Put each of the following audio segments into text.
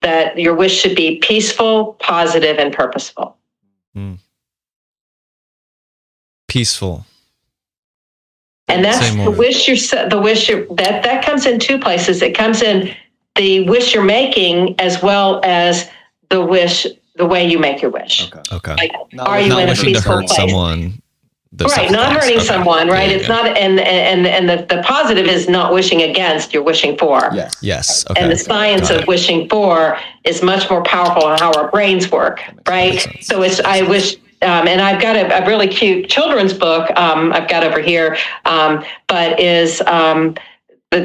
that your wish should be peaceful, positive, and purposeful. Mm. Peaceful. And that's the wish that comes in two places. It comes in the wish you're making, as well as the way you make your wish. Okay. Like, are you in a peaceful place? Someone? Right, not hurting someone, right? It's not, and the positive is not wishing against, you're wishing for. Yes. Okay. And the science of wishing for is much more powerful on how our brains work, right? So I wish, and I've got a really cute children's book I've got over here, but it's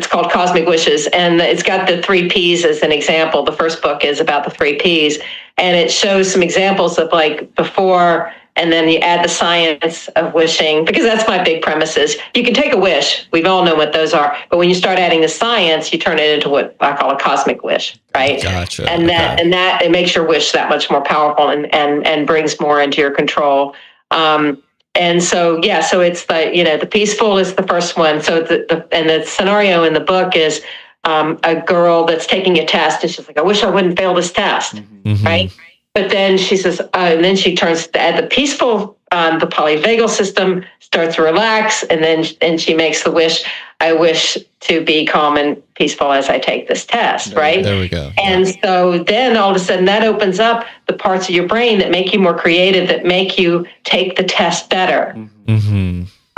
called Cosmic Wishes, and it's got the 3 Ps as an example. The first book is about the 3 Ps, and it shows some examples of like before, and then you add the science of wishing, because that's my big premise is you can take a wish. We've all known what those are. But when you start adding the science, you turn it into what I call a cosmic wish, right? Gotcha. And that it makes your wish that much more powerful and brings more into your control. And so, so it's the peaceful is the first one. So the scenario in the book is a girl that's taking a test, and she's like, I wish I wouldn't fail this test, right? But then she says, and then she turns to add the peaceful, the polyvagal system starts to relax, and then she makes the wish, I wish to be calm and peaceful as I take this test, right? There we go. And so then all of a sudden that opens up the parts of your brain that make you more creative, that make you take the test better,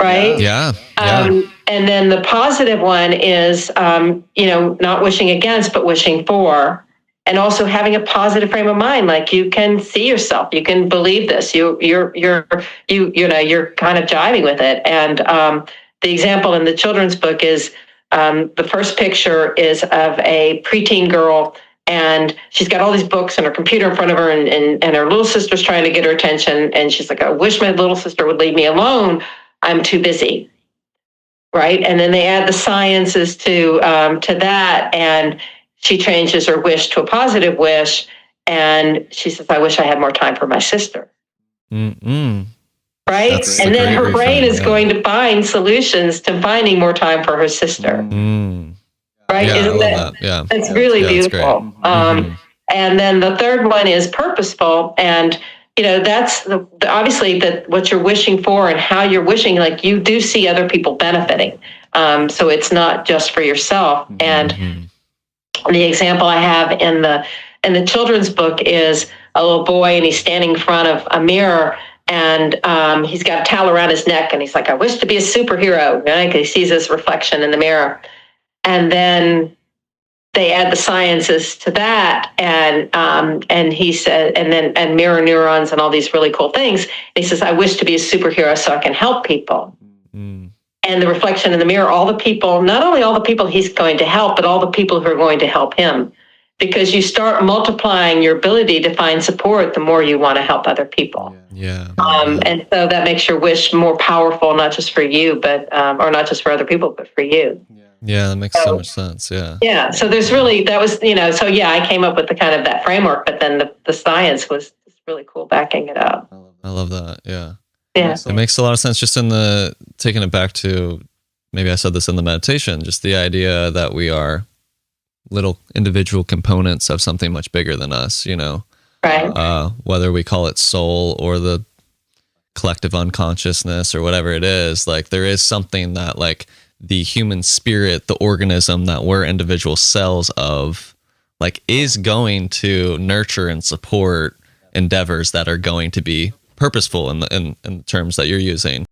right? Yeah. And then the positive one is, not wishing against, but wishing for. And also having a positive frame of mind, like you can see yourself, you can believe this, you're kind of jiving with it. And the example in the children's book is the first picture is of a preteen girl, and she's got all these books and her computer in front of her, and her little sister's trying to get her attention, and she's like, I wish my little sister would leave me alone. I'm too busy, right? And then they add the sciences to that, and she changes her wish to a positive wish, and she says, I wish I had more time for my sister. Mm-mm. Right? That's and then her brain is yeah. going to find solutions to finding more time for her sister. Mm. Right? Yeah, Isn't that? Yeah. That's really beautiful. And then the third one is purposeful. And, that's obviously what you're wishing for and how you're wishing, like you do see other people benefiting. So it's not just for yourself. And the example I have in the children's book is a little boy, and he's standing in front of a mirror, and he's got a towel around his neck, and he's like, I wish to be a superhero, right? 'Cause he sees his reflection in the mirror. And then they add the sciences to that, and he said, and mirror neurons and all these really cool things. And he says, I wish to be a superhero so I can help people. And the reflection in the mirror, all the people, not only all the people he's going to help, but all the people who are going to help him. Because you start multiplying your ability to find support the more you want to help other people. Yeah. And so that makes your wish more powerful, not just for you, but or not just for other people, but for you. Yeah, that makes so much sense. Yeah. Yeah. So there's really, that was, I came up with the kind of that framework, but then the science was really cool backing it up. I love that. Yeah. Yeah. It makes a lot of sense, just in taking it back to, maybe I said this in the meditation, just the idea that we are little individual components of something much bigger than us, Right. Whether we call it soul or the collective unconsciousness or whatever it is, like there is something that like the human spirit, the organism that we're individual cells of, like is going to nurture and support endeavors that are going to be purposeful in the terms that you're using.